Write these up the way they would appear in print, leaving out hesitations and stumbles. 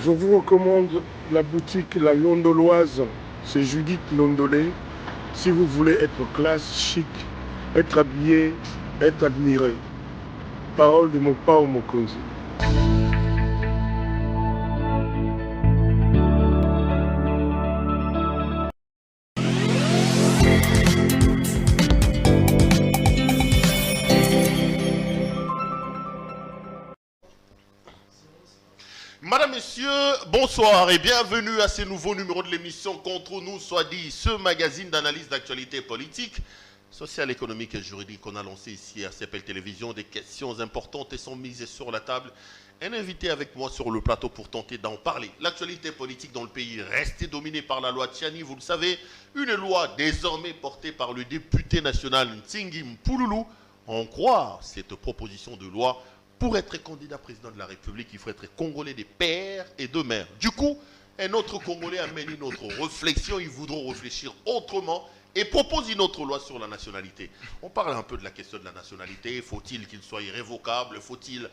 Je vous recommande la boutique La Londoloise. C'est Judith Londolé. Si vous voulez être classe, chic, être habillé, être admiré. Parole de mon Pao Mokonzi. Madame, Messieurs, bonsoir et bienvenue à ce nouveau numéro de l'émission Contre nous, soit dit, ce magazine d'analyse d'actualité politique, sociale, économique et juridique qu'on a lancé ici à CPL Télévision. Des questions importantes sont mises sur la table. Un invité avec moi sur le plateau pour tenter d'en parler. L'actualité politique dans le pays reste dominée par la loi Tchiani, vous le savez, une loi désormais portée par le député national Ntsingi Mpouloulou. En croire cette proposition de loi, pour être candidat président de la République, il faut être Congolais des pères et de mères. Du coup, un autre Congolais amène une autre réflexion. Ils voudront réfléchir autrement et propose une autre loi sur la nationalité. On parle un peu de la question de la nationalité. Faut-il qu'il soit irrévocable? Faut-il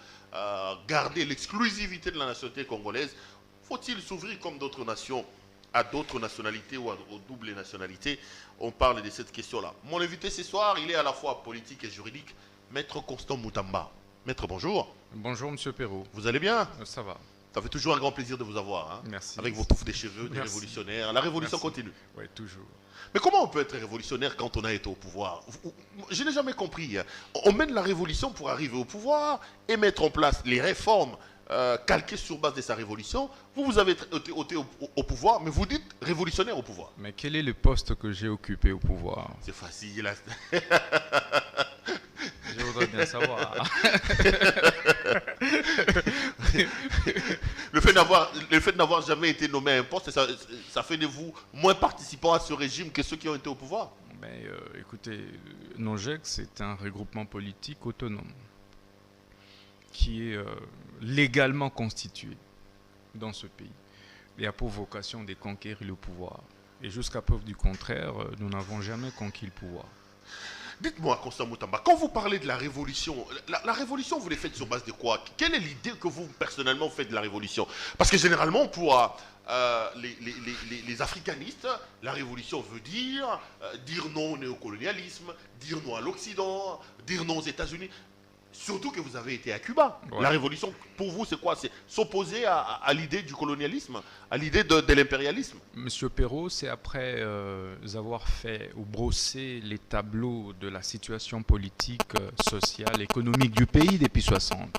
garder l'exclusivité de la nationalité congolaise? Faut-il s'ouvrir comme d'autres nations à d'autres nationalités ou aux doubles nationalités? On parle de cette question-là. Mon invité ce soir, il est à la fois politique et juridique, Maître Constant Moutamba. Maître, bonjour. Bonjour, Monsieur Perrault. Vous allez bien? Ça va. Ça fait toujours un grand plaisir de vous avoir. Hein, merci. avec vos touffes des cheveux, des révolutionnaires. La révolution continue. Oui, toujours. Mais comment on peut être révolutionnaire quand on a été au pouvoir? Je n'ai jamais compris. On mène la révolution pour arriver au pouvoir et mettre en place les réformes calquées sur base de sa révolution. Vous avez été au pouvoir, mais vous dites révolutionnaire au pouvoir. Mais quel est le poste que j'ai occupé au pouvoir? C'est facile. Je voudrais bien savoir. Le fait d'avoir jamais été nommé à un poste, ça fait de vous moins participants à ce régime que ceux qui ont été au pouvoir. Mais écoutez, NOJEC, c'est un regroupement politique autonome qui est légalement constitué dans ce pays et a pour vocation de conquérir le pouvoir. Et jusqu'à preuve du contraire, nous n'avons jamais conquis le pouvoir. Dites-moi, Constant Moutamba, quand vous parlez de la révolution, la révolution, vous les faites sur base de quoi? Quelle est l'idée que vous, personnellement, faites de la révolution? Parce que généralement, pour les africanistes, la révolution veut dire non au néocolonialisme, dire non à l'Occident, dire non aux États-Unis. Surtout que vous avez été à Cuba. Ouais. La révolution, pour vous, c'est quoi? C'est s'opposer à l'idée du colonialisme, à l'idée de l'impérialisme. Monsieur Perrault, c'est après avoir fait ou brossé les tableaux de la situation politique, sociale, économique du pays depuis 60.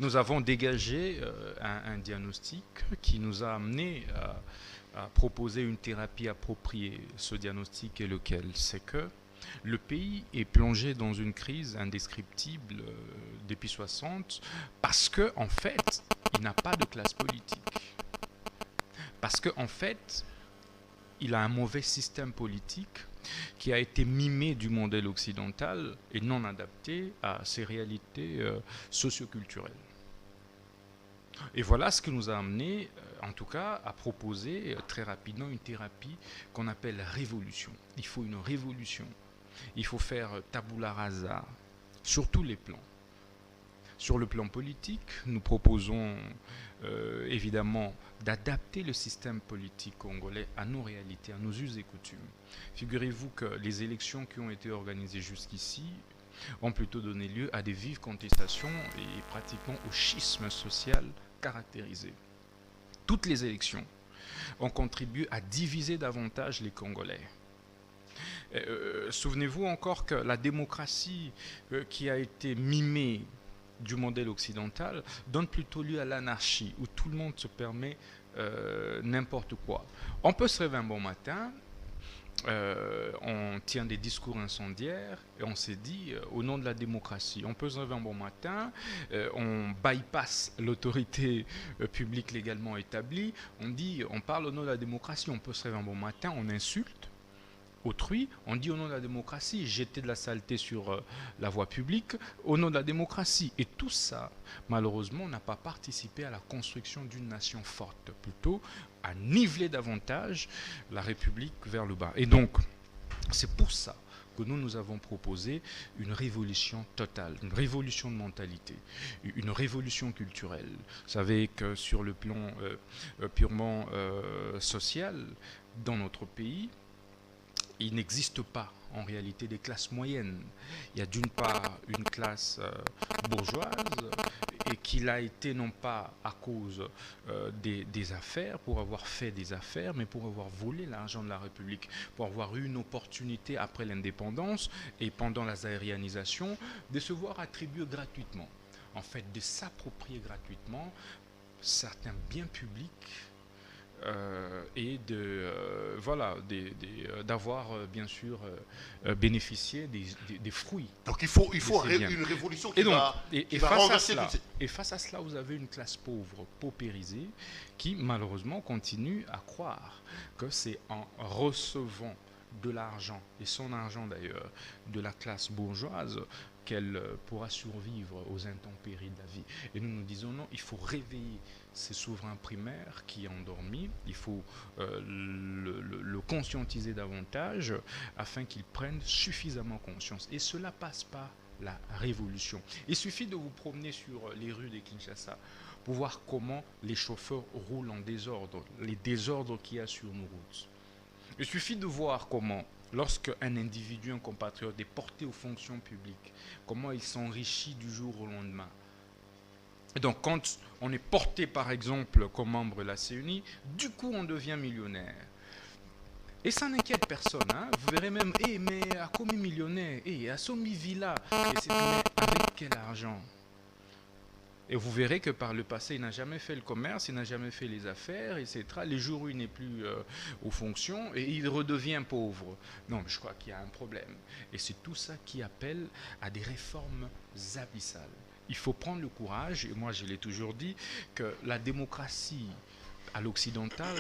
Nous avons dégagé un diagnostic qui nous a amené à proposer une thérapie appropriée. Ce diagnostic est lequel? C'est que le pays est plongé dans une crise indescriptible depuis 60 parce qu'en fait, il n'a pas de classe politique. Parce qu'en fait, il a un mauvais système politique qui a été mimé du modèle occidental et non adapté à ses réalités socioculturelles. Et voilà ce qui nous a amené, en tout cas, à proposer très rapidement une thérapie qu'on appelle révolution. Il faut une révolution. Il faut faire tabula rasa sur tous les plans. Sur le plan politique, nous proposons évidemment d'adapter le système politique congolais à nos réalités, à nos us et coutumes. Figurez-vous que les élections qui ont été organisées jusqu'ici ont plutôt donné lieu à des vives contestations et pratiquement au schisme social caractérisé. Toutes les élections ont contribué à diviser davantage les Congolais. Souvenez-vous encore que la démocratie qui a été mimée du modèle occidental donne plutôt lieu à l'anarchie, où tout le monde se permet n'importe quoi. On peut se réveiller un bon matin, on tient des discours incendiaires et on s'est dit au nom de la démocratie. On peut se réveiller un bon matin, on bypass l'autorité publique légalement établie, on parle au nom de la démocratie. On peut se réveiller un bon matin, on insulte autrui, on dit au nom de la démocratie, jeter de la saleté sur la voie publique, au nom de la démocratie. Et tout ça, malheureusement, n'a pas participé à la construction d'une nation forte, plutôt à niveler davantage la République vers le bas. Et donc, c'est pour ça que nous avons proposé une révolution totale, une révolution de mentalité, une révolution culturelle. Vous savez que sur le plan purement social, dans notre pays, il n'existe pas en réalité des classes moyennes. Il y a d'une part une classe bourgeoise et qu'il a été non pas à cause des affaires, pour avoir fait des affaires, mais pour avoir volé l'argent de la République, pour avoir eu une opportunité après l'indépendance et pendant la zaïrianisation de se voir attribuer gratuitement, en fait de s'approprier gratuitement certains biens publics et d'avoir bien sûr bénéficié des fruits. Donc il faut une révolution qui va renverser tout ça. Et face à cela, vous avez une classe pauvre, paupérisée, qui malheureusement continue à croire que c'est en recevant de l'argent, et son argent d'ailleurs, de la classe bourgeoise, qu'elle pourra survivre aux intempéries de la vie. Et nous nous disons non, il faut réveiller ces souverains primaires qui est endormi, il faut le conscientiser davantage afin qu'ils prennent suffisamment conscience. Et cela passe par la révolution. Il suffit de vous promener sur les rues de Kinshasa pour voir comment les chauffeurs roulent en désordre, les désordres qu'il y a sur nos routes. Il suffit de voir comment, lorsque un individu, un compatriote est porté aux fonctions publiques, comment il s'enrichit du jour au lendemain. Et donc quand on est porté par exemple comme membre de la CENI, du coup on devient millionnaire. Et ça n'inquiète personne, hein. Vous verrez même, mais à combien millionnaire, à Somi Villa, mais avec quel argent? Et vous verrez que par le passé, il n'a jamais fait le commerce, il n'a jamais fait les affaires, etc. Les jours où il n'est plus aux fonctions, et il redevient pauvre. Non, mais je crois qu'il y a un problème. Et c'est tout ça qui appelle à des réformes abyssales. Il faut prendre le courage, et moi je l'ai toujours dit, que la démocratie à l'occidental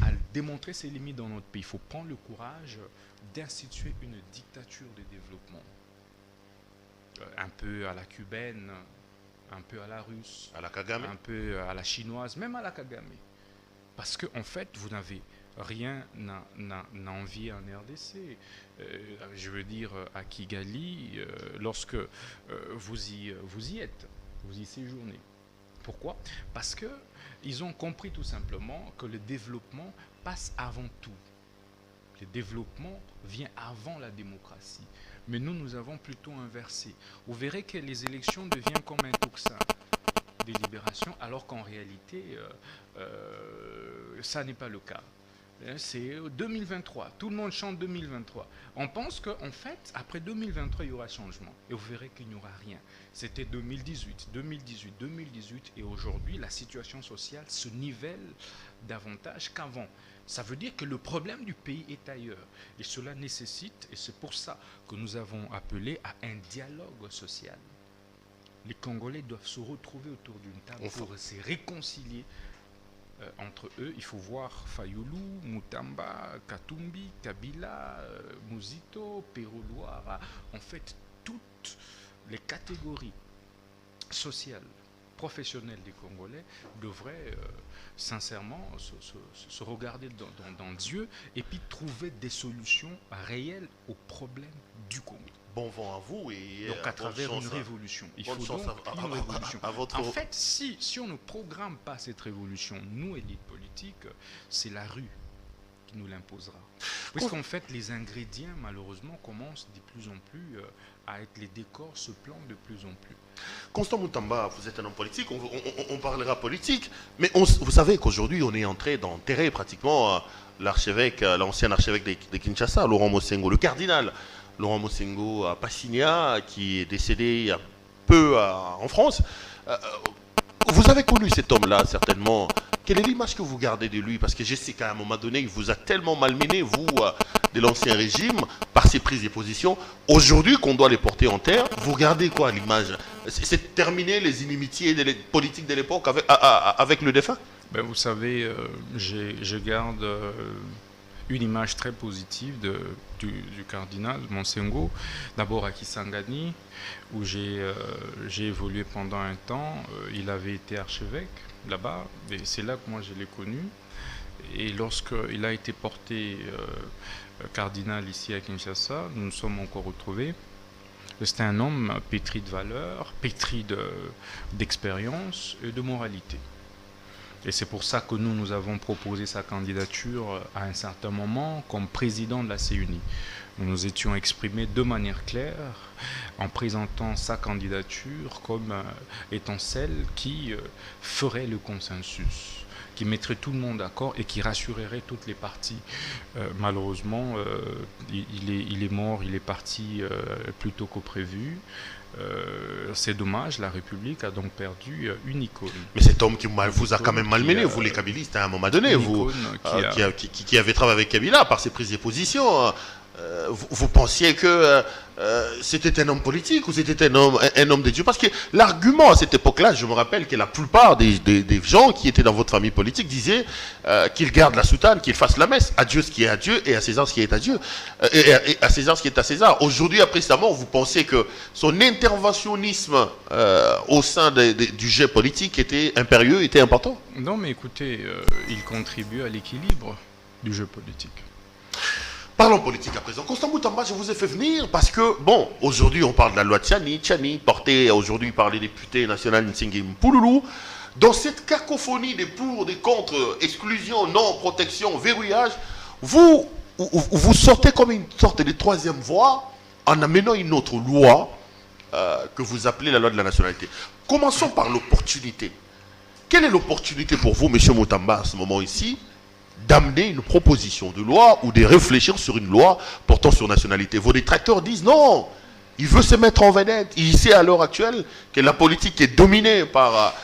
a démontré ses limites dans notre pays. Il faut prendre le courage d'instituer une dictature de développement. Un peu à la cubaine, un peu à la russe, à la Kagame, un peu à la chinoise, même à la Kagame. Parce que en fait, vous n'avez rien à envier en RDC. Je veux dire, à Kigali, lorsque vous y êtes, vous y séjournez. Pourquoi? Parce qu'ils ont compris tout simplement que le développement passe avant tout. Le développement vient avant la démocratie. Mais nous avons plutôt inversé. Vous verrez que les élections deviennent comme un tocsin des libérations, alors qu'en réalité, ça n'est pas le cas. C'est 2023. Tout le monde chante 2023. On pense qu'en fait, après 2023, il y aura changement. Et vous verrez qu'il n'y aura rien. C'était 2018, 2018, 2018. Et aujourd'hui, la situation sociale se nivelle davantage qu'avant. Ça veut dire que le problème du pays est ailleurs. Et cela nécessite, et c'est pour ça que nous avons appelé à un dialogue social. Les Congolais doivent se retrouver autour d'une table pour se réconcilier entre eux. Il faut voir Fayoulou, Moutamba, Katumbi, Kabila, Mouzito, Peroloara. En fait, toutes les catégories sociales, professionnelles des Congolais devraient sincèrement se regarder dans les yeux et puis trouver des solutions réelles aux problèmes du Congo. Bon vent à vous et donc à travers une révolution. Il faut donc une révolution. En fait, si on ne programme pas cette révolution, nous, élite politique, c'est la rue qui nous l'imposera. Puisqu'en fait, les ingrédients, malheureusement, commencent de plus en plus à être, les décors se plantent de plus en plus. Constant Moutamba, vous êtes un homme politique, on parlera politique, mais vous savez qu'aujourd'hui, on est entré d'enterrer pratiquement l'archevêque, l'ancien archevêque de Kinshasa, Laurent Mosengo, le cardinal Laurent Mosengo à Passigna, qui est décédé il y a peu en France. Vous avez connu cet homme-là, certainement. Quelle est l'image que vous gardez de lui? Parce que je sais qu'à un moment donné, il vous a tellement malmené, vous, de l'ancien régime, par ses prises de position. Aujourd'hui, qu'on doit les porter en terre, vous gardez quoi l'image? C'est terminer les inimitiés politiques de l'époque avec le défunt? Ben, vous savez, je garde une image très positive du cardinal Mosengo, d'abord à Kisangani, où j'ai évolué pendant un temps. Il avait été archevêque là-bas, et c'est là que moi je l'ai connu. Et lorsqu'il a été porté cardinal ici à Kinshasa, nous nous sommes encore retrouvés. C'était un homme pétri de valeurs, pétri d'expérience et de moralité. Et c'est pour ça que nous avons proposé sa candidature à un certain moment comme président de la CUNI. Nous nous étions exprimés de manière claire en présentant sa candidature comme étant celle qui ferait le consensus, qui mettrait tout le monde d'accord et qui rassurerait toutes les parties. Malheureusement, il est mort, il est parti plus tôt que prévu. C'est dommage, la République a donc perdu une icône. Mais cet homme qui vous a quand même malmené, vous les kabylistes, à un moment donné, vous qui avez travaillé avec Kabila par ses prises de position. Vous pensiez que c'était un homme politique ou c'était un homme de Dieu? Parce que l'argument à cette époque-là, je me rappelle que la plupart des gens qui étaient dans votre famille politique disaient qu'il garde la soutane, qu'il fasse la messe. À Dieu ce qui est à Dieu et à César ce qui est à Dieu. Et à César ce qui est à César. Aujourd'hui, après sa mort, vous pensez que son interventionnisme au sein du jeu politique était impérieux, était important? Non, mais écoutez, il contribue à l'équilibre du jeu politique. Parlons politique à présent. Constant Moutamba, je vous ai fait venir parce que, bon, aujourd'hui on parle de la loi Tchani, portée aujourd'hui par les députés nationaux Ntsingui Mpouloulou. Dans cette cacophonie des pour, des contre, exclusion, non, protection, verrouillage, vous sortez comme une sorte de troisième voie en amenant une autre loi que vous appelez la loi de la nationalité. Commençons par l'opportunité. Quelle est l'opportunité pour vous, M. Moutamba, à ce moment ici, d'amener une proposition de loi ou de réfléchir sur une loi portant sur nationalité? Vos détracteurs disent non, il veut se mettre en vedette. Il sait à l'heure actuelle que la politique est dominée par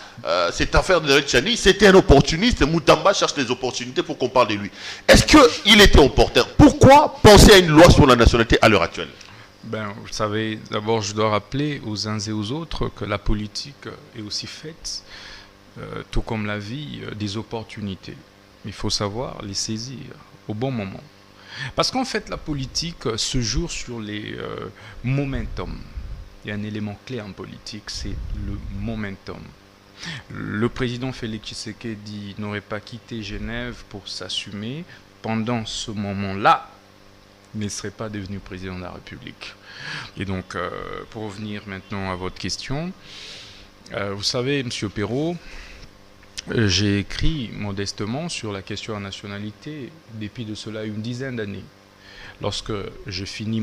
cette affaire de Tchani. C'était un opportuniste. Moutamba cherche des opportunités pour qu'on parle de lui. Est-ce qu'il était opportun? Pourquoi penser à une loi sur la nationalité à l'heure actuelle? Vous savez, d'abord je dois rappeler aux uns et aux autres que la politique est aussi faite, tout comme la vie, des opportunités. Il faut savoir les saisir au bon moment. Parce qu'en fait, la politique se joue sur les momentum. Il y a un élément clé en politique, c'est le momentum. Le président Félix Tshisekedi n'aurait pas quitté Genève pour s'assumer. Pendant ce moment-là, il ne serait pas devenu président de la République. Et donc, pour revenir maintenant à votre question, vous savez, M. Perrault, j'ai écrit modestement sur la question de la nationalité depuis de cela une dizaine d'années. Lorsque j'ai fini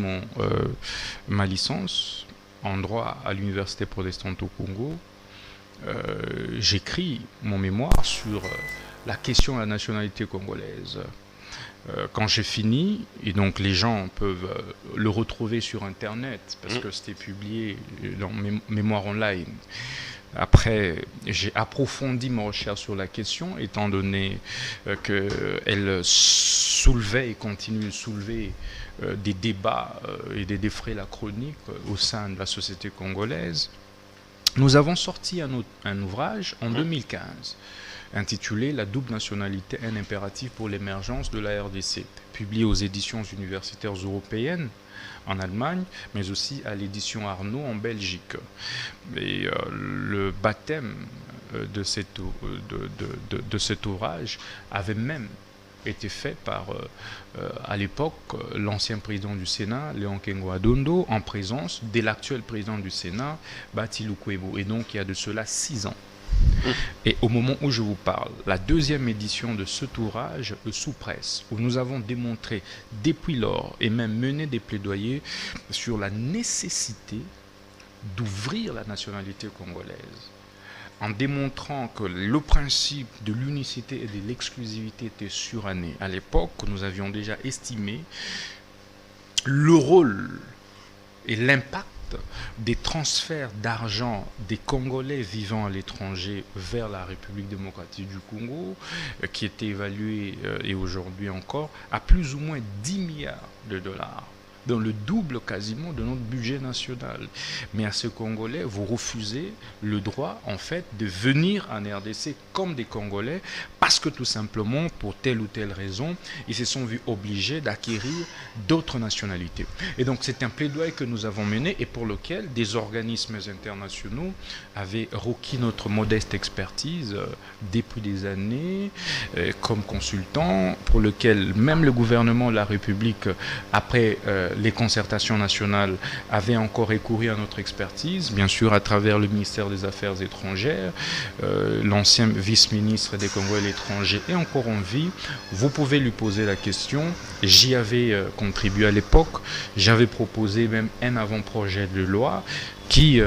ma licence en droit à l'Université protestante au Congo, j'écris mon mémoire sur la question de la nationalité congolaise. Quand j'ai fini, et donc les gens peuvent le retrouver sur Internet, parce que c'était publié dans mes mémoires online. Après, j'ai approfondi ma recherche sur la question, étant donné qu'elle soulevait et continue de soulever des débats et des défraiements chroniques au sein de la société congolaise. Nous avons sorti un ouvrage en 2015, intitulé « La double nationalité, un impératif pour l'émergence de la RDC », publié aux éditions universitaires européennes en Allemagne, mais aussi à l'édition Arnaud en Belgique. Et le baptême de cet ouvrage avait même été fait par, à l'époque, l'ancien président du Sénat, Léon Kengo-Adondo, en présence de l'actuel président du Sénat, Bati Lukwebo. Et donc, il y a de cela 6 ans. Et au moment où je vous parle, la deuxième édition de cet ouvrage sous presse, où nous avons démontré depuis lors et même mené des plaidoyers sur la nécessité d'ouvrir la nationalité congolaise, en démontrant que le principe de l'unicité et de l'exclusivité était suranné. À l'époque, nous avions déjà estimé le rôle et l'impact des transferts d'argent des Congolais vivant à l'étranger vers la République démocratique du Congo, qui était évalué, et aujourd'hui encore, à plus ou moins 10 milliards de dollars dans le double quasiment de notre budget national. Mais à ces Congolais, vous refusez le droit, en fait, de venir en RDC comme des Congolais, parce que tout simplement, pour telle ou telle raison, ils se sont vus obligés d'acquérir d'autres nationalités. Et donc, c'est un plaidoyer que nous avons mené et pour lequel des organismes internationaux avaient requis notre modeste expertise depuis des années comme consultant, pour lequel même le gouvernement de la République, après les concertations nationales, avait encore recouru à notre expertise, bien sûr à travers le ministère des Affaires étrangères, l'ancien vice-ministre des Congolais à l'étranger est encore en vie. Vous pouvez lui poser la question. J'y avais contribué à l'époque. J'avais proposé même un avant-projet de loi qui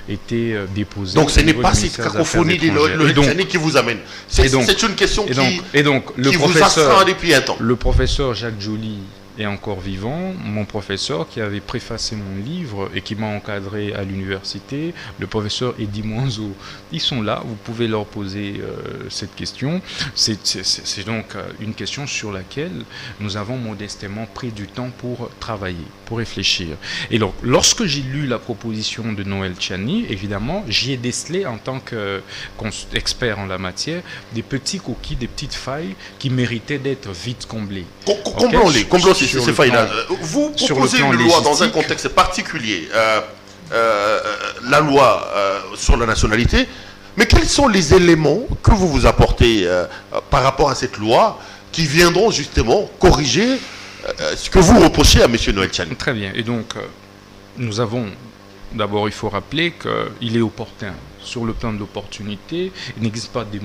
était déposé. Donc ce n'est pas cette cacophonie de Noël Tchani qui vous amène. C'est une question qui vous astreint depuis un temps. Le professeur Jacques Joly est encore vivant, mon professeur qui avait préfacé mon livre et qui m'a encadré à l'université, le professeur Eddy Mwanzo, ils sont là, vous pouvez leur poser cette question. C'est donc une question sur laquelle nous avons modestement pris du temps pour travailler, pour réfléchir. Et donc, lorsque j'ai lu la proposition de Noël Tchani, évidemment, j'y ai décelé en tant qu'expert en la matière des petits coquilles, des petites failles qui méritaient d'être vite comblées. Comblons-les, ces failles-là. Vous proposez une loi dans un contexte particulier, la loi sur la nationalité, mais quels sont les éléments que vous vous apportez par rapport à cette loi qui viendront justement corriger ce que vous reprochez à M. Noël Tchani? Très bien. Et donc, nous avons, d'abord, il faut rappeler qu'il est opportun. Sur le plan de l'opportunité, il n'existe pas de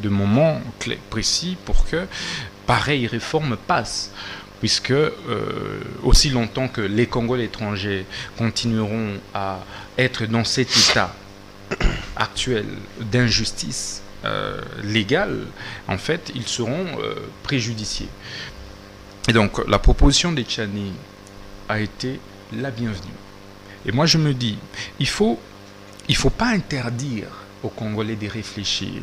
moment précis pour que pareille réforme passe. Puisque aussi longtemps que les Congolais étrangers continueront à être dans cet état actuel d'injustice légale, en fait, ils seront préjudiciés. Et donc, la proposition des Tchani a été la bienvenue. Et moi, je me dis, il faut pas interdire aux Congolais de réfléchir.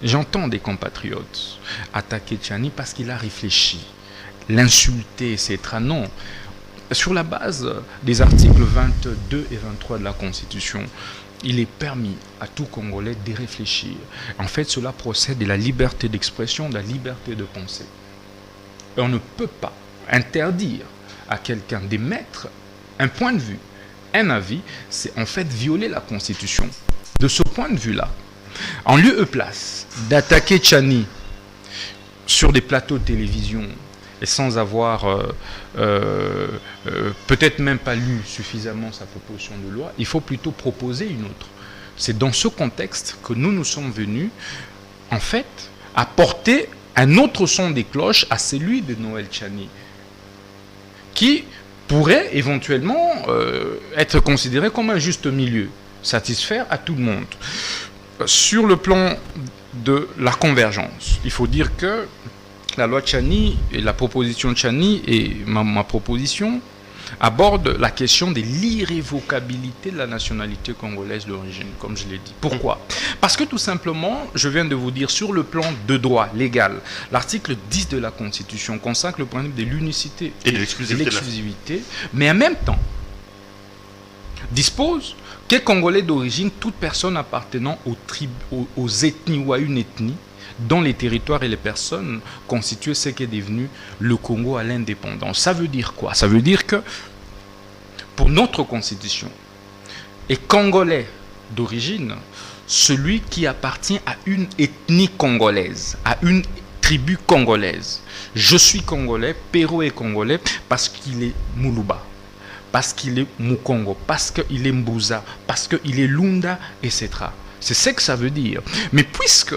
J'entends des compatriotes attaquer Tchani parce qu'il a réfléchi. L'insulter, c'est non. Sur la base des articles 22 et 23 de la Constitution, il est permis à tout Congolais de réfléchir. En fait, cela procède de la liberté d'expression, de la liberté de penser. Et on ne peut pas interdire à quelqu'un d'émettre un point de vue, un avis, c'est en fait violer la Constitution. De ce point de vue-là, en lieu et place d'attaquer Tchani sur des plateaux de télévision, et sans avoir peut-être même pas lu suffisamment sa proposition de loi, il faut plutôt proposer une autre. C'est dans ce contexte que nous sommes venus, en fait, apporter un autre son des cloches à celui de Noël Tchani, qui pourrait éventuellement être considéré comme un juste milieu, satisfaire à tout le monde. Sur le plan de la convergence, il faut dire que la loi Tchani et la proposition Tchani et ma proposition abordent la question de l'irrévocabilité de la nationalité congolaise d'origine, comme je l'ai dit. Pourquoi? Parce que tout simplement, je viens de vous dire, sur le plan de droit légal, l'article 10 de la Constitution consacre le principe de l'unicité et de l'exclusivité, mais en même temps dispose que Congolais d'origine, toute personne appartenant aux ethnies ou à une ethnie, dont les territoires et les personnes constituent ce qui est devenu le Congo à l'indépendance. Ça veut dire quoi? Ça veut dire que pour notre constitution, est Congolais d'origine celui qui appartient à une ethnie congolaise, à une tribu congolaise. Je suis Congolais, Péro est Congolais parce qu'il est Moulouba, parce qu'il est Mukongo, parce qu'il est Mbouza, parce qu'il est Lunda, etc. C'est ce que ça veut dire. Mais puisque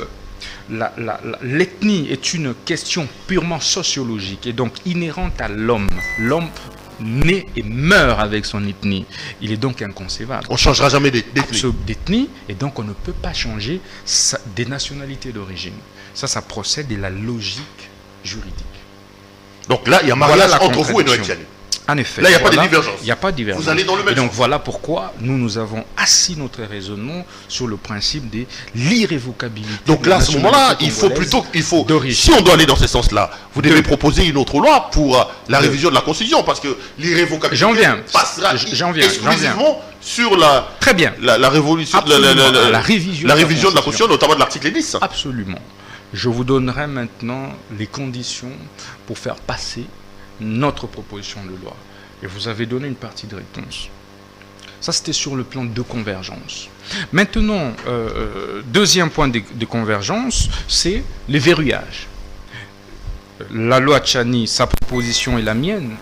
l'ethnie est une question purement sociologique et donc inhérente à l'homme. L'homme naît et meurt avec son ethnie. Il est donc inconcevable. On ne changera jamais d'ethnie. Et donc on ne peut pas changer des nationalités d'origine. Ça procède de la logique juridique. Donc là, il y a mariage entre vous et Noël Tchani. En effet. Là, il n'y a pas de divergence. Il n'y a pas de divergence. Vous allez dans le même Et donc sens. voilà pourquoi nous avons assis notre raisonnement sur le principe de l'irrévocabilité. Donc là, à ce moment-là, si on doit aller dans ce sens-là, vous devez proposer une autre loi pour la révision de la Constitution, parce que l'irrévocabilité passera exclusivement sur la révolution, la révision de la Constitution, notamment de l'article 10. Absolument. Je vous donnerai maintenant les conditions pour faire passer notre proposition de loi. Et vous avez donné une partie de réponse. Ça, c'était sur le plan de convergence. Maintenant, deuxième point de convergence, c'est le verrouillage. La loi Tchani, sa proposition et la mienne,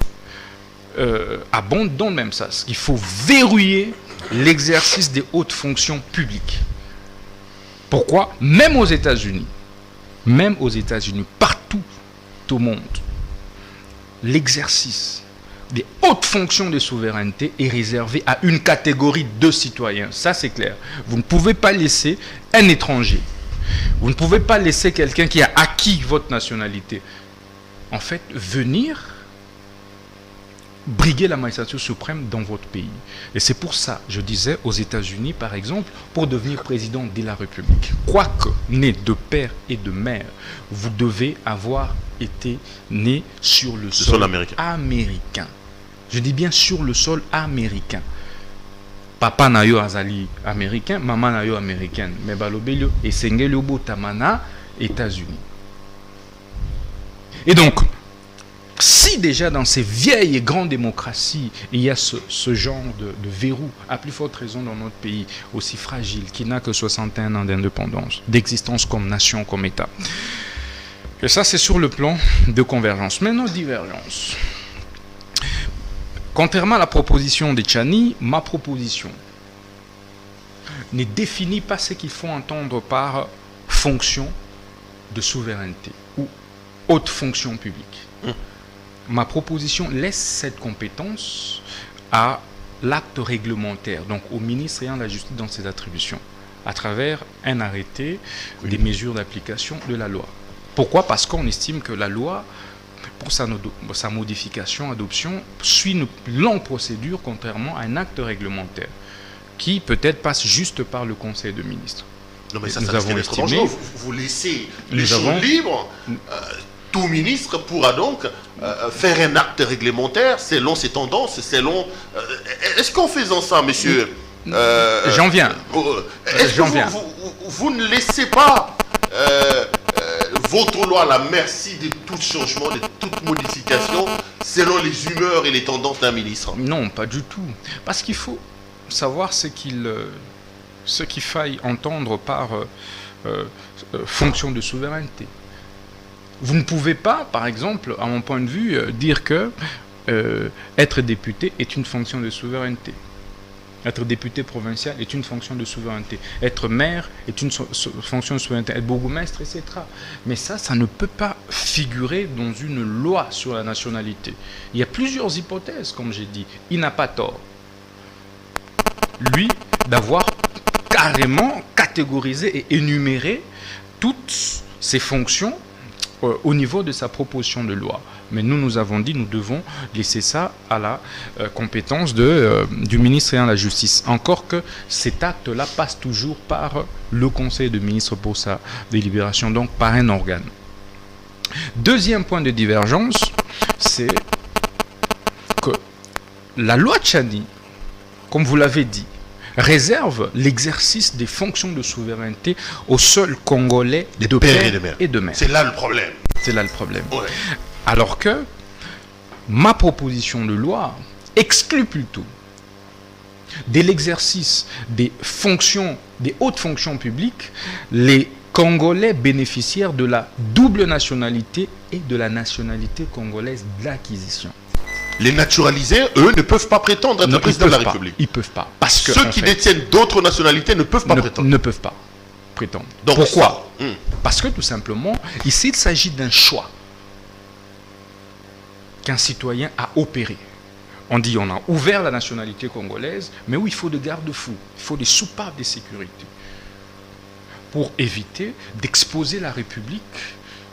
abondent dans le même sens. Il faut verrouiller l'exercice des hautes fonctions publiques. Pourquoi? Même aux États-Unis, partout au monde, l'exercice des hautes fonctions de souveraineté est réservé à une catégorie de citoyens. Ça, c'est clair. Vous ne pouvez pas laisser un étranger. Vous ne pouvez pas laisser quelqu'un qui a acquis votre nationalité, en fait, venir briguer la magistrature suprême dans votre pays. Et c'est pour ça, je disais, aux États-Unis, par exemple, pour devenir président de la République, quoique né de père et de mère, vous devez avoir été né sur le sol américain. Je dis bien sur le sol américain. Papa na yo azali américain, maman na yo américaine, mais balobelio et sengeli obotamana États-Unis. Et donc, si déjà dans ces vieilles et grandes démocraties, il y a ce genre de verrou, à plus forte raison dans notre pays, aussi fragile, qui n'a que 61 ans d'indépendance, d'existence comme nation, comme État. Et ça, c'est sur le plan de convergence. Maintenant, divergence. Contrairement à la proposition de Tchani, ma proposition ne définit pas ce qu'il faut entendre par fonction de souveraineté ou haute fonction publique. Ma proposition laisse cette compétence à l'acte réglementaire, donc au ministre ayant la justice dans ses attributions, à travers un arrêté des mesures d'application de la loi. Pourquoi? Parce qu'on estime que la loi, pour sa modification, adoption, suit une longue procédure, contrairement à un acte réglementaire, qui peut-être passe juste par le Conseil de ministres. Non, mais ça avons estimé, vous laissez les choses libres. Tout ministre pourra donc faire un acte réglementaire selon ses tendances, selon... Est-ce qu'en faisant ça, monsieur... J'en viens. Est-ce que vous ne laissez pas votre loi à la merci de tout changement, de toute modification, selon les humeurs et les tendances d'un ministre? Non, pas du tout. Parce qu'il faut savoir ce qu'il faille entendre par fonction de souveraineté. Vous ne pouvez pas, par exemple, à mon point de vue, dire que être député est une fonction de souveraineté. Être député provincial est une fonction de souveraineté. Être maire est une fonction de souveraineté. Être bourgmestre, etc. Mais ça ne peut pas figurer dans une loi sur la nationalité. Il y a plusieurs hypothèses, comme j'ai dit. Il n'a pas tort, lui, d'avoir carrément catégorisé et énuméré toutes ces fonctions au niveau de sa proposition de loi. Mais nous avons dit, nous devons laisser ça à la compétence du ministre ayant la justice. Encore que cet acte-là passe toujours par le Conseil de ministres pour sa délibération, donc par un organe. Deuxième point de divergence, c'est que la loi Tchani, comme vous l'avez dit, réserve l'exercice des fonctions de souveraineté aux seuls Congolais de père et de mère. C'est là le problème. C'est là le problème. Ouais. Alors que ma proposition de loi exclut plutôt de l'exercice des fonctions, des hautes fonctions publiques, les Congolais bénéficiaires de la double nationalité et de la nationalité congolaise d'acquisition. Les naturalisés, eux, ne peuvent pas prétendre être président de la République. Ils ne peuvent pas. Parce que, ceux qui détiennent d'autres nationalités ne peuvent pas prétendre. Ne peuvent pas prétendre. Donc, pourquoi? Parce que tout simplement, ici, il s'agit d'un choix qu'un citoyen a opéré. On dit on a ouvert la nationalité congolaise, mais où il faut des garde-fous, il faut des soupapes de sécurité pour éviter d'exposer la République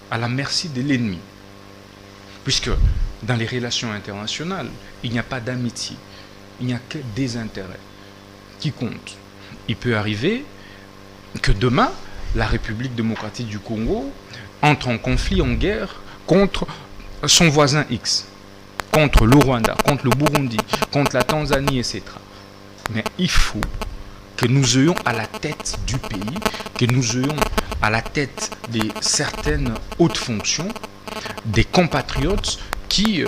à la merci de l'ennemi. Puisque dans les relations internationales, il n'y a pas d'amitié, il n'y a que des intérêts qui comptent. Il peut arriver que demain, la République démocratique du Congo entre en conflit, en guerre contre son voisin X, contre le Rwanda, contre le Burundi, contre la Tanzanie, etc. Mais il faut que nous ayons à la tête du pays, que nous ayons à la tête de certaines hautes fonctions, des compatriotes qui,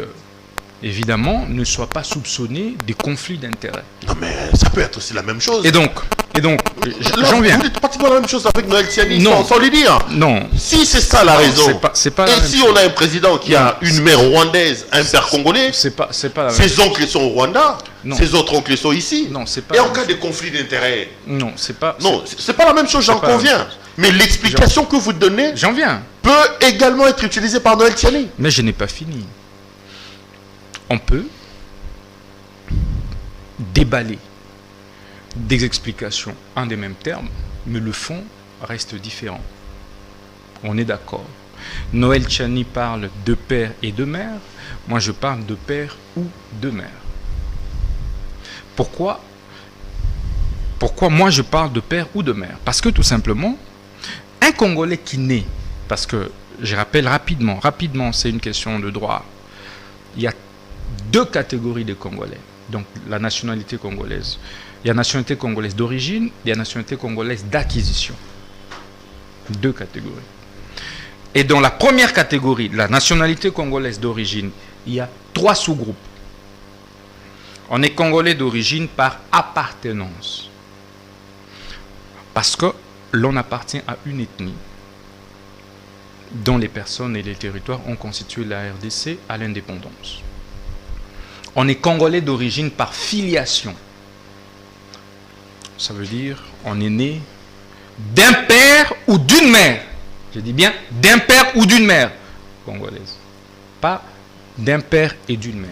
évidemment, ne soient pas soupçonnés des conflits d'intérêts. Non mais ça peut être aussi la même chose. Et donc j'en viens. Vous dites pratiquement la même chose avec Noël Tiani, Non. sans lui dire. Non. Si c'est ça la raison, c'est pas et si on a un président qui a une mère rwandaise, un père congolais, c'est pas la même ses oncles sont au Rwanda, Non. ses autres oncles sont ici. Non, c'est pas Et la en même cas de conflit d'intérêts, Non, c'est pas. non, c'est pas la même chose, j'en pas la même conviens. chose. Mais l'explication que vous donnez J'en viens. peut également être utilisée par Noël Tiani. Mais je n'ai pas fini. On peut déballer des explications en des mêmes termes, mais le fond reste différent. On est d'accord. Noël Tiani parle de père et de mère. Moi, je parle de père ou de mère. Pourquoi moi je parle de père ou de mère? Parce que tout simplement, un Congolais qui naît, parce que je rappelle rapidement, c'est une question de droit. Il y a deux catégories de Congolais. Donc la nationalité congolaise. Il y a la nationalité congolaise d'origine, il y a la nationalité congolaise d'acquisition. Deux catégories. Et dans la première catégorie, la nationalité congolaise d'origine, il y a trois sous-groupes. On est Congolais d'origine par appartenance. Parce que l'on appartient à une ethnie dont les personnes et les territoires ont constitué la RDC à l'indépendance. On est Congolais d'origine par filiation. Ça veut dire on est né d'un père ou d'une mère. Je dis bien d'un père ou d'une mère congolaise. Pas d'un père et d'une mère.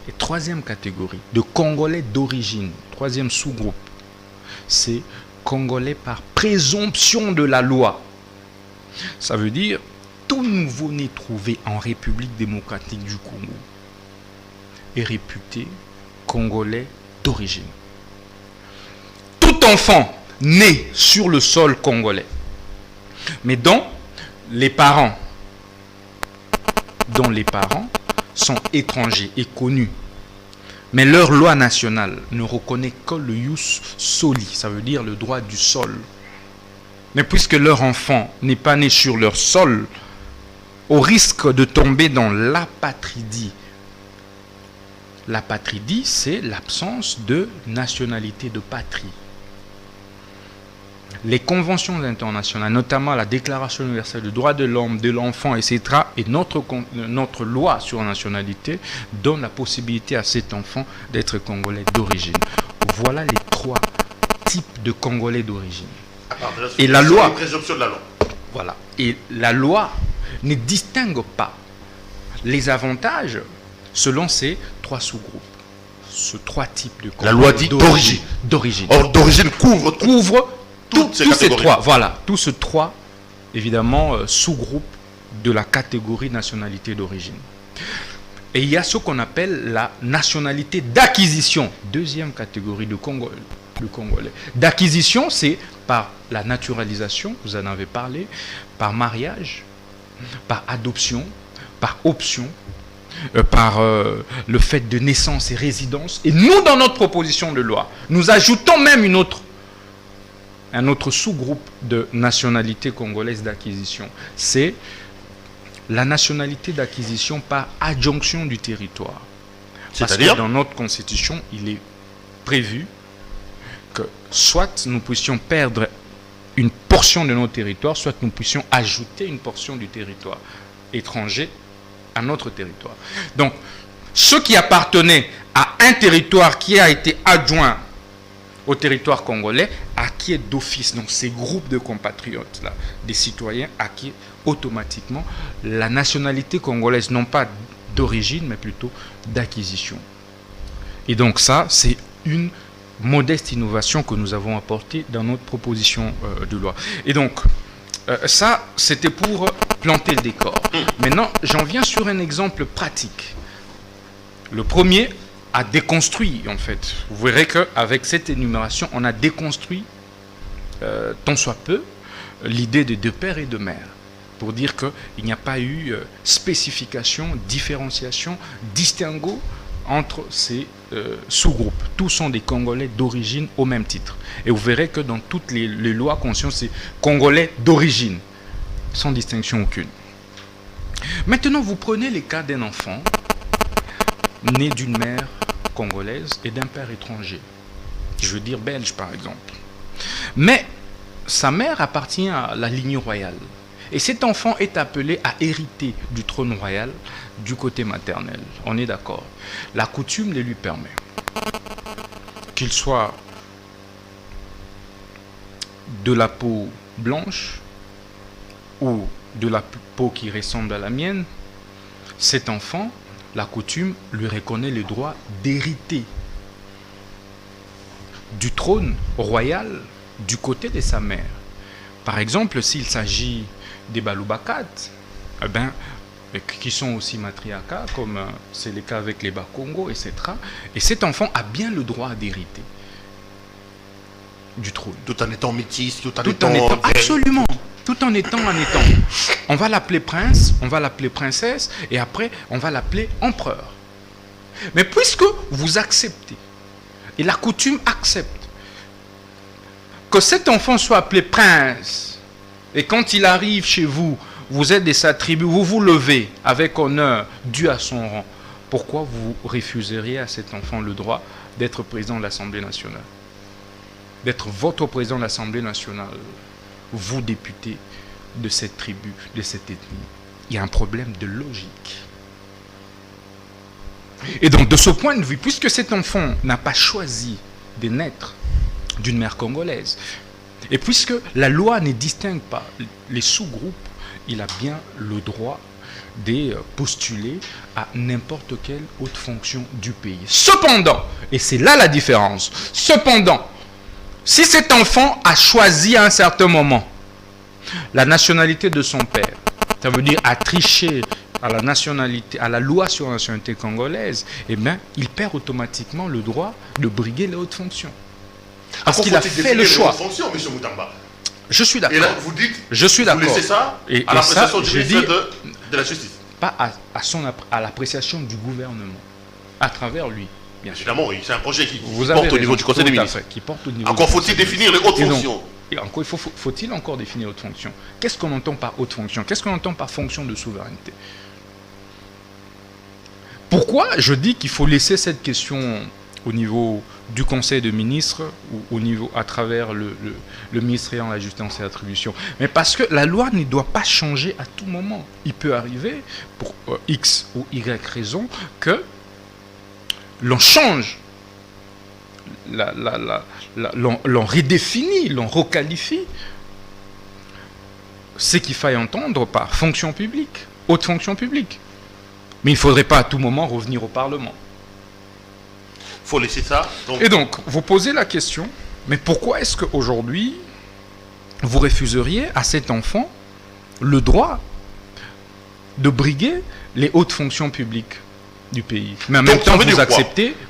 Et troisième catégorie de Congolais d'origine, troisième sous-groupe, c'est Congolais par présomption de la loi. Ça veut dire tout nouveau-né trouvé en République démocratique du Congo est réputé Congolais d'origine. Tout enfant né sur le sol congolais, mais dont les parents sont étrangers et connus, mais leur loi nationale ne reconnaît que le ius soli, ça veut dire le droit du sol. Mais puisque leur enfant n'est pas né sur leur sol, au risque de tomber dans l'apatridie. L'apatridie, c'est l'absence de nationalité de patrie. Les conventions internationales, notamment la Déclaration universelle des droits de l'homme, de l'enfant, etc., et notre loi sur la nationalité donne la possibilité à cet enfant d'être congolais d'origine. Voilà les trois types de Congolais d'origine. Et la loi, voilà, et la loi ne distingue pas les avantages selon ces trois sous-groupes, ces trois types de Congolais. La loi dit d'origine. Or, d'origine couvre toutes ces trois. Voilà, tous ces trois, évidemment, sous-groupes de la catégorie nationalité d'origine. Et il y a ce qu'on appelle la nationalité d'acquisition, deuxième catégorie de Congolais. D'acquisition, c'est par la naturalisation, vous en avez parlé, par mariage, par adoption, par option, par le fait de naissance et résidence. Et nous, dans notre proposition de loi, nous ajoutons même un autre sous-groupe de nationalité congolaise d'acquisition. C'est la nationalité d'acquisition par adjonction du territoire. Parce que dans notre constitution, il est prévu que soit nous puissions perdre une portion de notre territoire, soit nous puissions ajouter une portion du territoire étranger à notre territoire. Donc, ceux qui appartenaient à un territoire qui a été adjoint au territoire congolais, acquiert d'office, donc ces groupes de compatriotes, là, des citoyens, acquiert automatiquement la nationalité congolaise, non pas d'origine, mais plutôt d'acquisition. Et donc ça, c'est une modeste innovation que nous avons apportée dans notre proposition de loi. Et donc, ça, c'était pour planter le décor. Maintenant, j'en viens sur un exemple pratique. Le premier a déconstruit, en fait. Vous verrez qu'avec cette énumération, on a déconstruit, tant soit peu, l'idée de deux pères et de mères, pour dire qu'il n'y a pas eu spécification, différenciation, distinguo entre ces sous-groupes. Tous sont des Congolais d'origine au même titre. Et vous verrez que dans toutes les lois conscientes, c'est Congolais d'origine, sans distinction aucune. Maintenant, vous prenez les cas d'un enfant né d'une mère congolaise et d'un père étranger. Je veux dire belge, par exemple. Mais sa mère appartient à la lignée royale. Et cet enfant est appelé à hériter du trône royal du côté maternel. On est d'accord. La coutume le lui permet. Qu'il soit de la peau blanche ou de la peau qui ressemble à la mienne, cet enfant, la coutume lui reconnaît le droit d'hériter du trône royal du côté de sa mère. Par exemple, s'il s'agit des Baloubakat, eh ben, qui sont aussi matriarcats, comme c'est le cas avec les Bakongo, etc. Et cet enfant a bien le droit d'hériter du trône. Tout en étant métis, tout en étant absolument, tout en étant. On va l'appeler prince, on va l'appeler princesse, et après, on va l'appeler empereur. Mais puisque vous acceptez, et la coutume accepte, que cet enfant soit appelé prince, et quand il arrive chez vous, vous êtes de sa tribu, vous vous levez avec honneur dû à son rang, pourquoi vous refuseriez à cet enfant le droit d'être président de l'Assemblée nationale? D'être votre président de l'Assemblée nationale, vous député de cette tribu, de cette ethnie. Il y a un problème de logique. Et donc, de ce point de vue, puisque cet enfant n'a pas choisi de naître d'une mère congolaise, et puisque la loi ne distingue pas les sous-groupes, il a bien le droit de postuler à n'importe quelle haute fonction du pays. Cependant, et c'est là la différence, cependant, si cet enfant a choisi à un certain moment la nationalité de son père, ça veut dire a triché à la nationalité, à la loi sur la nationalité congolaise, eh bien, il perd automatiquement le droit de briguer les hautes fonctions. Parce qu'il a fait le choix. Fonction, M. Moutamba. Je suis d'accord. Et là, vous dites, je suis d'accord. Vous laissez ça à l'appréciation du ministre de la Justice. Pas à l'appréciation du gouvernement, à travers lui. Bien évidemment, c'est un projet qui vous porte au niveau du Conseil des ministres. Encore faut-il définir les hautes fonctions. Et encore, faut-il encore définir haute fonction? Qu'est-ce qu'on entend par haute fonction? Qu'est-ce qu'on entend par fonction de souveraineté? Pourquoi je dis qu'il faut laisser cette question au niveau du Conseil des ministres ou au niveau à travers le ministère de la Justice et l'attribution? Mais parce que la loi ne doit pas changer à tout moment. Il peut arriver, pour X ou Y raison, que l'on change, l'on redéfinit, l'on requalifie ce qu'il faille entendre par fonction publique, haute fonction publique. Mais il ne faudrait pas à tout moment revenir au Parlement. Il faut laisser ça. Et donc, vous posez la question, mais pourquoi est-ce qu'aujourd'hui, vous refuseriez à cet enfant le droit de briguer les hautes fonctions publiques du pays? Mais en même temps,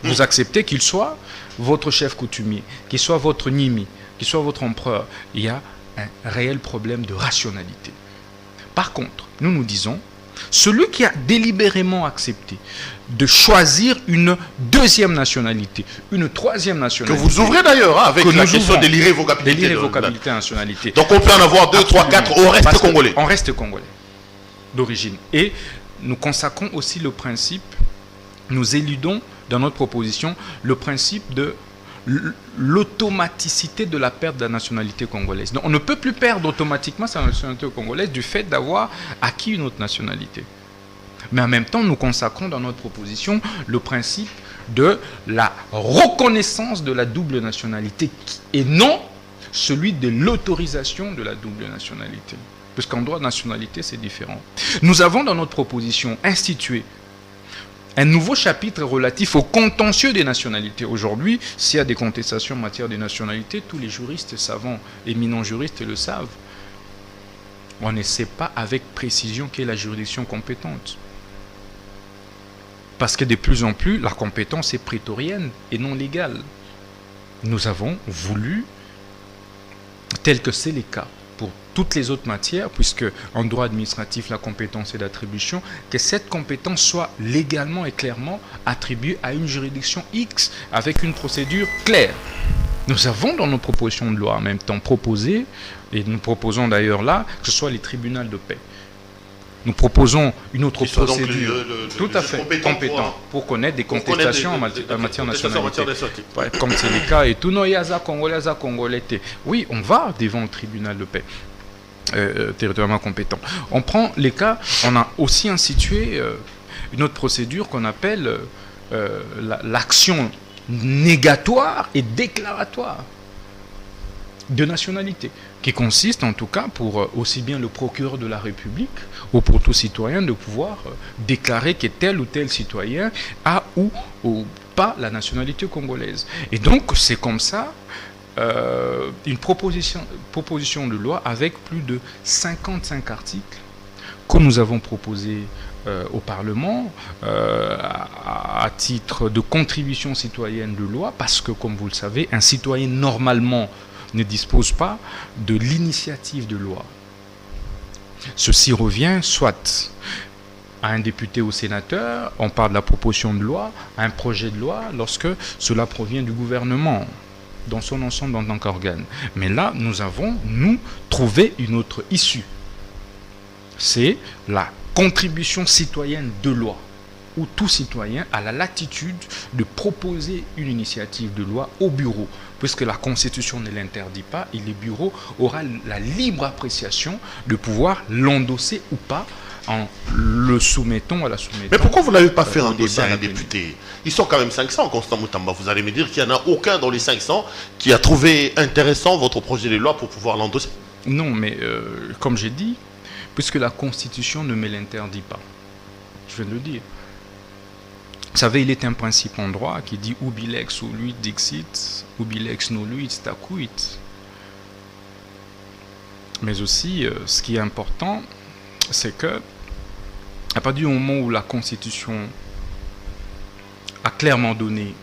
vous acceptez qu'il soit votre chef coutumier, qu'il soit votre nimi, qu'il soit votre empereur. Il y a un réel problème de rationalité. Par contre, nous disons, celui qui a délibérément accepté de choisir une deuxième nationalité, une troisième nationalité. Que vous ouvrez d'ailleurs, avec la question de l'irrévocabilité de nationalité. Donc on peut en avoir 2, 3, 4, on reste congolais. On reste congolais, d'origine. Et nous consacrons aussi le principe, nous éludons dans notre proposition le principe de l'automaticité de la perte de la nationalité congolaise. Donc on ne peut plus perdre automatiquement sa nationalité congolaise du fait d'avoir acquis une autre nationalité. Mais en même temps, nous consacrons dans notre proposition le principe de la reconnaissance de la double nationalité et non celui de l'autorisation de la double nationalité. Parce qu'en droit de nationalité, c'est différent. Nous avons dans notre proposition institué un nouveau chapitre relatif au contentieux des nationalités. Aujourd'hui, s'il y a des contestations en matière de nationalité, tous les juristes savants, éminents juristes le savent. On ne sait pas avec précision quelle est la juridiction compétente. Parce que de plus en plus, la compétence est prétorienne et non légale. Nous avons voulu, tel que c'est le cas pour toutes les autres matières, puisque en droit administratif, la compétence est d'attribution, que cette compétence soit légalement et clairement attribuée à une juridiction X avec une procédure claire. Nous avons dans nos propositions de loi en même temps proposé, et nous proposons d'ailleurs là, que ce soit les tribunaux de paix. Nous proposons une autre procédure, tout à fait compétent pour connaître des contestations en matière de nationalité. Ouais, comme c'est le cas et tout, non, yaza congolais. Oui, on va devant le tribunal de paix. Territorialement compétent. On prend les cas, on a aussi institué une autre procédure qu'on appelle l'action négatoire et déclaratoire de nationalité, qui consiste en tout cas pour aussi bien le procureur de la République ou pour tout citoyen de pouvoir déclarer que tel ou tel citoyen a ou pas la nationalité congolaise. Et donc c'est comme ça une proposition de loi avec plus de 55 articles que nous avons proposés au Parlement à titre de contribution citoyenne de loi, parce que, comme vous le savez, un citoyen normalement ne dispose pas de l'initiative de loi. Ceci revient soit à un député ou sénateur, on parle de la proposition de loi, à un projet de loi, lorsque cela provient du gouvernement, dans son ensemble en tant qu'organe. Mais là, nous avons, trouvé une autre issue. C'est la contribution citoyenne de loi, où tout citoyen a la latitude de proposer une initiative de loi au bureau, puisque la Constitution ne l'interdit pas, et le bureau aura la libre appréciation de pouvoir l'endosser ou pas, en le soumettant à la soumettant. Mais pourquoi vous n'avez pas fait endosser à un député? Ils sont quand même 500, Constant Moutamba. Vous allez me dire qu'il n'y en a aucun dans les 500 qui a trouvé intéressant votre projet de loi pour pouvoir l'endosser? Non, mais comme j'ai dit, puisque la Constitution ne me l'interdit pas, je viens de le dire. Vous savez, il est un principe en droit qui dit ubi lex uluit dixit, ubi lex noluit stacuit. Mais aussi, ce qui est important, c'est que, à partir du moment où la Constitution a clairement donné,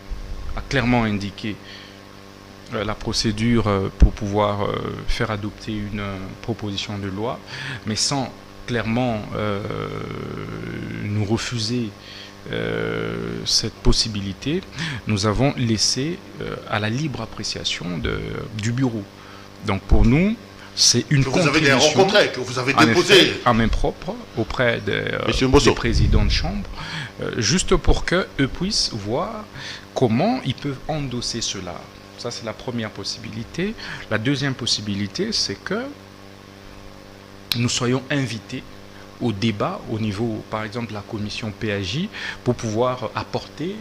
a clairement indiqué la procédure pour pouvoir faire adopter une proposition de loi, mais sans clairement nous refuser cette possibilité, nous avons laissé à la libre appréciation du bureau. Donc pour nous, c'est une contribution. Vous avez rencontré, que vous avez déposé en main propre auprès des présidents de chambre, juste pour qu'eux puissent voir comment ils peuvent endosser cela. Ça, c'est la première possibilité. La deuxième possibilité, c'est que nous soyons invités au débat au niveau, par exemple, de la commission PAJ, pour pouvoir apporter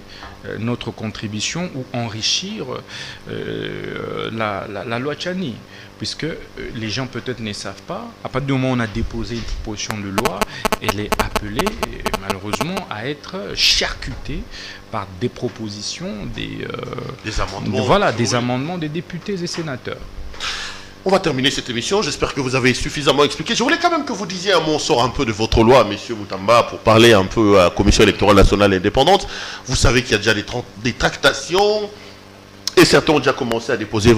notre contribution ou enrichir la loi Tchani. Puisque les gens peut-être ne savent pas, à partir du moment où on a déposé une proposition de loi, elle est appelée malheureusement à être charcutée par des propositions, des amendements, des amendements des députés et sénateurs. On va terminer cette émission. J'espère que vous avez suffisamment expliqué. Je voulais quand même que vous disiez un mot, sort un peu de votre loi, monsieur Moutamba, pour parler un peu à la Commission électorale nationale indépendante. Vous savez qu'il y a déjà des tractations et certains ont déjà commencé à déposer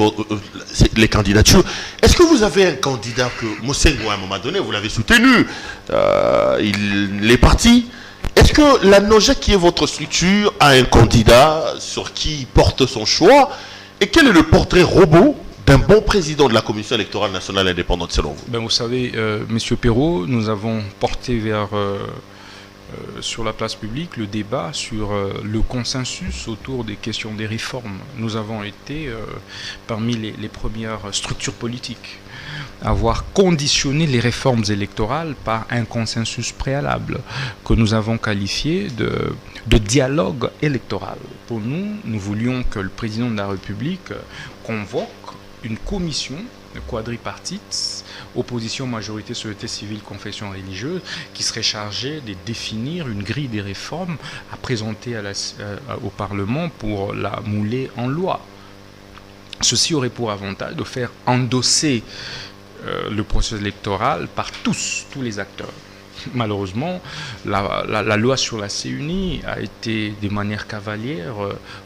les candidatures. Est-ce que vous avez un candidat que Mosengo, à un moment donné, vous l'avez soutenu, il est parti? Est-ce que la NOJEC, qui est votre structure, a un candidat sur qui il porte son choix? Et quel est le portrait robot d'un bon président de la Commission électorale nationale indépendante selon vous? Vous savez, Monsieur Perrault, nous avons porté sur la place publique le débat sur le consensus autour des questions des réformes. Nous avons été parmi les premières structures politiques à avoir conditionné les réformes électorales par un consensus préalable que nous avons qualifié de dialogue électoral. Pour nous, nous voulions que le président de la République convoque une commission quadripartite, opposition, majorité, société civile, confession religieuse, qui serait chargée de définir une grille des réformes à présenter au Parlement pour la mouler en loi. Ceci aurait pour avantage de faire endosser le processus électoral par tous les acteurs. Malheureusement, la loi sur la CUNI a été de manière cavalière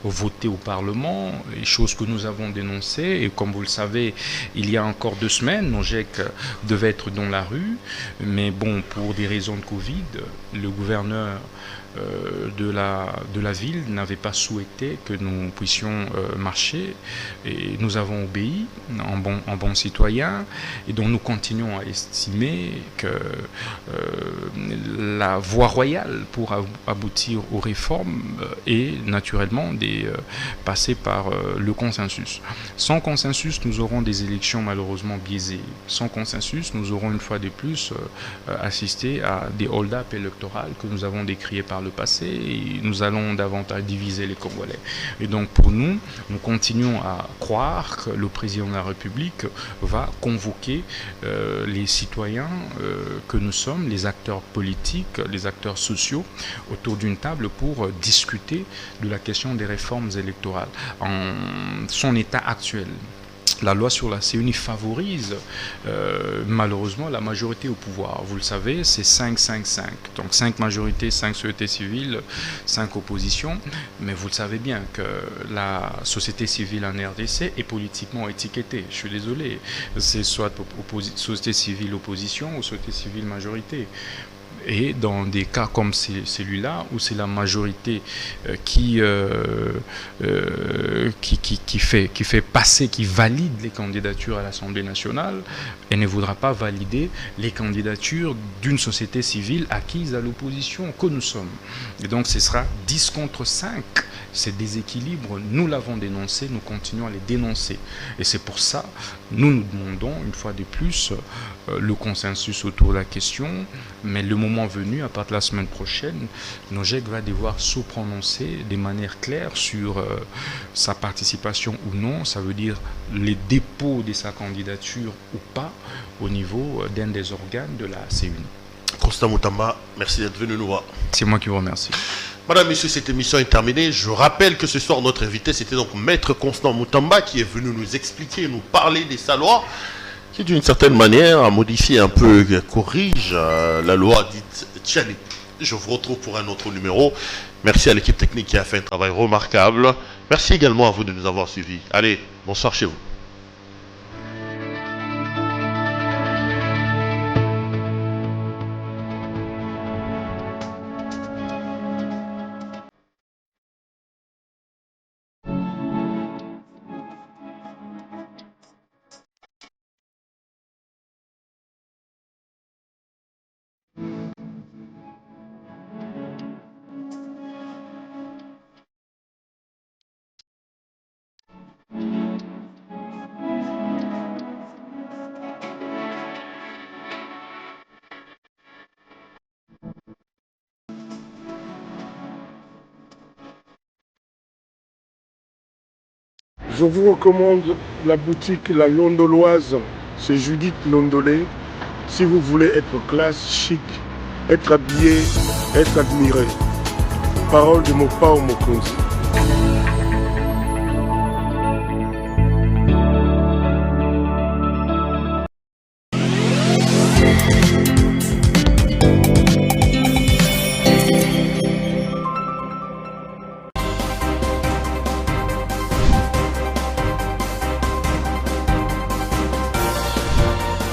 votée au Parlement, chose que nous avons dénoncée. Et comme vous le savez, il y a encore 2 semaines, Nogec devait être dans la rue. Mais bon, pour des raisons de Covid, le gouverneur de la ville n'avait pas souhaité que nous puissions marcher, et nous avons obéi en bon citoyen, et donc nous continuons à estimer que la voie royale pour aboutir aux réformes est naturellement de passer par le consensus. Sans consensus, nous aurons des élections malheureusement biaisées. Sans consensus, nous aurons une fois de plus assisté à des hold-up électoraux que nous avons décriés par le passé, et nous allons davantage diviser les Congolais. Et donc pour nous continuons à croire que le président de la République va convoquer les citoyens que nous sommes, les acteurs politiques, les acteurs sociaux, autour d'une table pour discuter de la question des réformes électorales en son état actuel. La loi sur la CUNI favorise malheureusement la majorité au pouvoir. Vous le savez, c'est 5-5-5. Donc 5 majorités, 5 sociétés civiles, 5 oppositions. Mais vous le savez bien que la société civile en RDC est politiquement étiquetée. Je suis désolé. C'est soit société civile opposition ou société civile majorité. Et dans des cas comme celui-là, où c'est la majorité qui fait passer, qui valide les candidatures à l'Assemblée nationale, elle ne voudra pas valider les candidatures d'une société civile acquise à l'opposition que nous sommes. Et donc ce sera 10 contre 5. Ces déséquilibres, nous l'avons dénoncé, nous continuons à les dénoncer. Et c'est pour ça, nous demandons une fois de plus le consensus autour de la question, mais le moment venu, à partir de la semaine prochaine, Nogec va devoir se prononcer de manière claire sur sa participation ou non, ça veut dire les dépôts de sa candidature ou pas au niveau d'un des organes de la CUNI. Constant Moutamba, merci d'être venu nous voir. C'est moi qui vous remercie. Madame, Messieurs, cette émission est terminée. Je rappelle que ce soir, notre invité, c'était donc Maître Constant Moutamba, qui est venu nous expliquer, nous parler de sa loi, qui d'une certaine manière a modifié un peu, corrige la loi dite Tchani. Je vous retrouve pour un autre numéro. Merci à l'équipe technique qui a fait un travail remarquable. Merci également à vous de nous avoir suivis. Allez, bonsoir chez vous. Je vous recommande la boutique La Londoloise. C'est Judith Londolé. Si vous voulez être classe, chic, être habillé, être admiré. Parole de Mopao Mokonzi.